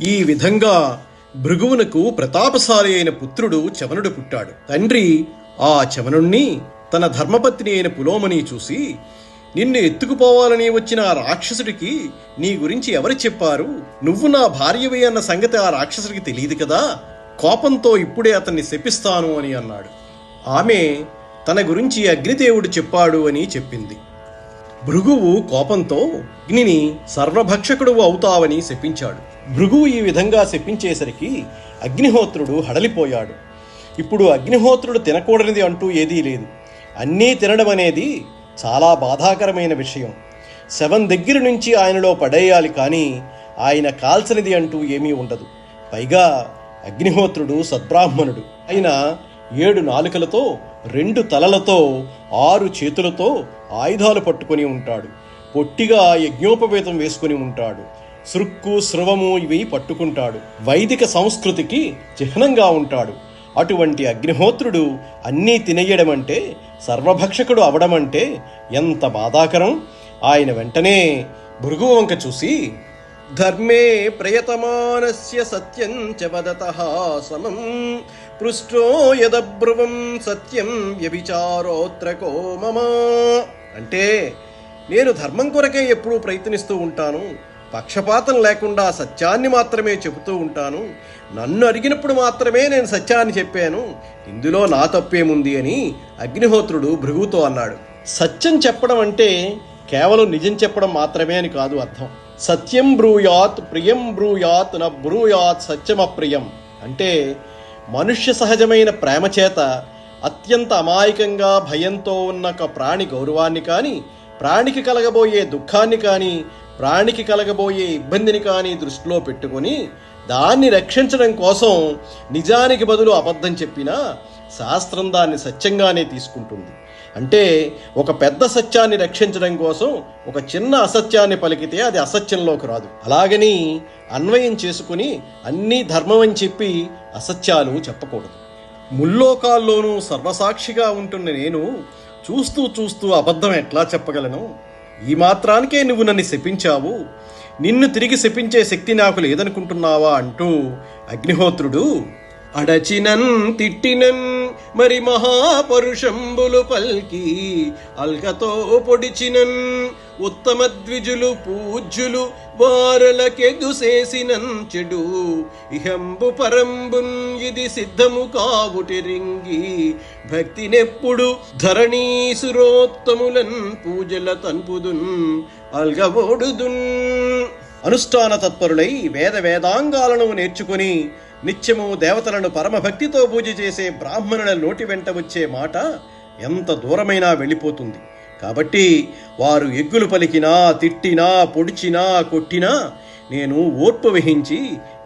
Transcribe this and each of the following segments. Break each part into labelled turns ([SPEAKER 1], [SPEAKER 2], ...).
[SPEAKER 1] ఈ విధంగా భృగువునకు ప్రతాపశాలి అయిన పుత్రుడు చవనుడు పుట్టాడు. తండ్రి ఆ చవనుణ్ణి తన ధర్మపత్ని అయిన పులోమని చూసి, నిన్ను ఎత్తుకుపోవాలని వచ్చిన ఆ రాక్షసుడికి నీ గురించి ఎవరు చెప్పారు? నువ్వు నా భార్యవి అన్న సంగతి ఆ రాక్షసుడికి తెలియదు కదా, కోపంతో ఇప్పుడే అతన్ని శపిస్తాను అని అన్నాడు. ఆమె తన గురించి అగ్నిదేవుడు చెప్పాడు అని చెప్పింది. భృగువు కోపంతో అగ్నిని సర్వభక్షకుడు అవుతావని శపించాడు. భృగువు ఈ విధంగా శపించేసరికి అగ్నిహోత్రుడు హడలిపోయాడు. ఇప్పుడు అగ్నిహోత్రుడు తినకూడనిది అంటూ ఏదీ లేదు. అన్నీ తినడం అనేది చాలా బాధాకరమైన విషయం. శవం దగ్గర నుంచి ఆయనలో పడేయాలి, కానీ ఆయన కాల్చనిది అంటూ ఏమీ ఉండదు. పైగా అగ్నిహోత్రుడు సద్బ్రాహ్మణుడు. ఆయన 7 నాలుకలతో 2 తలలతో 6 చేతులతో ఆయుధాలు పట్టుకొని ఉంటాడు. పొట్టిగా యజ్ఞోపవేతం వేసుకుని ఉంటాడు. సృక్కు స్రవము ఇవి పట్టుకుంటాడు. వైదిక సంస్కృతికి చిహ్నంగా ఉంటాడు. అటువంటి అగ్నిహోత్రుడు అన్నీ తినేయడం అంటే, సర్వభక్షకుడు అవడమంటే ఎంత బాధాకరం. ఆయన వెంటనే భృగువు వంక చూసి, ధర్మే ప్రయతమానస్య సత్యం చ వదతః సమం పృష్టో యదబ్రువం సత్యం వ్యభిచారోత్ర కో మమ. అంటే, నేను ధర్మం కొరకే ఎప్పుడూ ప్రయత్నిస్తూ ఉంటాను. పక్షపాతం లేకుండా సత్యాన్ని మాత్రమే చెబుతూ ఉంటాను. నన్ను అడిగినప్పుడు మాత్రమే నేను సత్యాన్ని చెప్పాను. ఇందులో నా తప్పేముంది అని అగ్నిహోత్రుడు భృగువుతో అన్నాడు. సత్యం చెప్పడం అంటే కేవలం నిజం చెప్పడం మాత్రమే అని కాదు అర్థం. సత్యం బ్రూయాత్ ప్రియం బ్రూయాత్ న బ్రూయాత్ సత్యమప్రియం. అంటే మనుష్య సహజమైన ప్రేమ చేత అత్యంత అమాయకంగా భయంతో ఉన్న ఒక ప్రాణి గౌరవాన్ని కానీ, ప్రాణికి కలగబోయే దుఃఖాన్ని కానీ, ప్రాణికి కలగబోయే ఇబ్బందిని కానీ దృష్టిలో పెట్టుకొని దాన్ని రక్షించడం కోసం నిజానికి బదులు అబద్ధం చెప్పినా శాస్త్రం దాన్ని సత్యంగానే తీసుకుంటుంది. అంటే ఒక పెద్ద సత్యాన్ని రక్షించడం కోసం ఒక చిన్న అసత్యాన్ని పలికితే అది అసత్యంలోకి రాదు. అలాగని అన్వయం చేసుకుని అన్నీ ధర్మం అని చెప్పి అసత్యాలు చెప్పకూడదు. ముల్లోకాల్లోనూ సర్వసాక్షిగా ఉంటున్న నేను చూస్తూ చూస్తూ అబద్ధం ఎట్లా చెప్పగలను? ఈ మాత్రానికే నువ్వు నన్ను శపించావు. నిన్ను తిరిగి శపించే శక్తి నాకు లేదనుకుంటున్నావా అంటూ అగ్నిహోత్రుడు అడచినన్ తిట్టినన్ మరి మహాపరుషంబులు పల్కి అల్కతో పొడిచినన్ ఉత్తమ ద్విజులు పూజ్యులు వారలకెగుసేసినన్ చెడు ఇహంబు పరంబున్ ఇది సిద్ధము కావుటిరింగి భక్తినెప్పుడు ధరణీసురోత్తములన్ పూజల తన్పుదున్ అల్గబోడుదున్. అనుష్ఠాన తత్పరులై వేదాంగాలను నేర్చుకుని నిత్యము దేవతలను పరమభక్తితో పూజ చేసే బ్రాహ్మణుల నోటి వెంట వచ్చే మాట ఎంత దూరమైనా వెళ్ళిపోతుంది. కాబట్టి వారు ఎగ్గులు పలికినా, తిట్టినా, పొడిచినా, కొట్టినా నేను ఓర్పు వహించి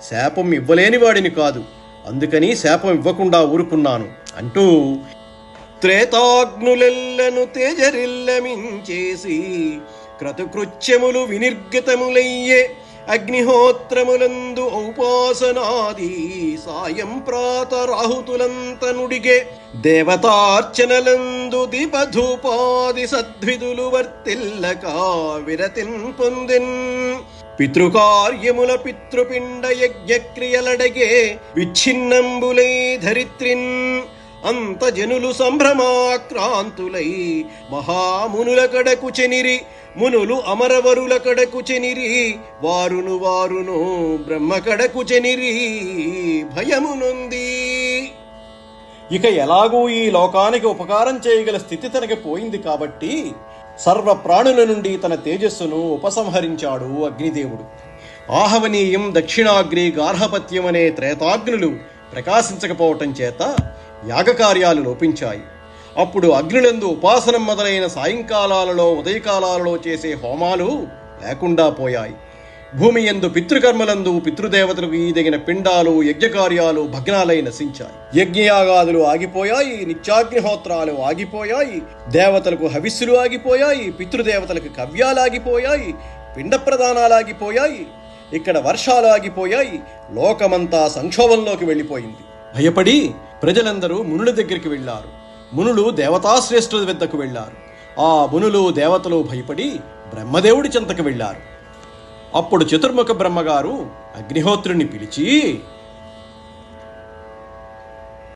[SPEAKER 1] శాపం ఇవ్వలేని వాడిని కాదు. అందుకని శాపం ఇవ్వకుండా ఊరుకున్నాను అంటూ త్రేతాగ్నులెల్లను తేజరిల్లమించేసి క్రతుకృత్యములు వినిర్గతములయ్యే అగ్నిహోత్రములందు ఔపాసనాది సాయం ప్రాతరాహుతులంతనుడిగే దేవతార్చనలందు దీపధూపాది సద్విదులు వర్తిల్లక విరతిన్ పొందెన్ పితృకార్యముల పితృపిండ యజ్ఞక్రియలడగే విచ్ఛిన్నంబులై ధరిత్రిన్ అంత జనులు సంభ్రమాక్రాంతులై మహామునుల కడకు చెనిరి మునులు అమరవరుల కడకు చెనిరి వారును బ్రహ్మ కడకు చెనిరి భయమునుంది. ఇక ఎలాగూ ఈ లోకానికి ఉపకారం చేయగల స్థితి తనకి పోయింది కాబట్టి సర్వ ప్రాణుల నుండి తన తేజస్సును ఉపసంహరించాడు అగ్నిదేవుడు. ఆహవనీయం, దక్షిణాగ్ని, గార్హపత్యం అనే త్రేతాగ్నులు ప్రకాశించకపోవటం చేత యాగకార్యాలు లోపించాయి. అప్పుడు అగ్నులందు ఉపాసనం మొదలైన సాయంకాలాలలో, ఉదయకాలాలలో చేసే హోమాలు లేకుండా పోయాయి. భూమి యందు పితృకర్మలందు పితృదేవతలకు ఈదగిన పిండాలు, యజ్ఞకార్యాలు భగ్నాలై నశించాయి. యజ్ఞయాగాదులు ఆగిపోయాయి, నిత్యాగ్నిహోత్రాలు ఆగిపోయాయి, దేవతలకు హవిస్సులు ఆగిపోయాయి, పితృదేవతలకు కవ్యాలు ఆగిపోయాయి, పిండ ప్రదానాలు ఆగిపోయాయి, ఇక్కడ వర్షాలు ఆగిపోయాయి. లోకమంతా సంక్షోభంలోకి వెళ్ళిపోయింది. భయపడి ప్రజలందరూ మునుల దగ్గరికి వెళ్ళారు. మునులు దేవతాశ్రేష్ఠుల వద్దకు వెళ్ళారు. ఆ మునులు దేవతలు భయపడి బ్రహ్మదేవుడి చెంతకు వెళ్ళారు. అప్పుడు చతుర్ముఖ బ్రహ్మగారు అగ్నిహోత్రుని పిలిచి,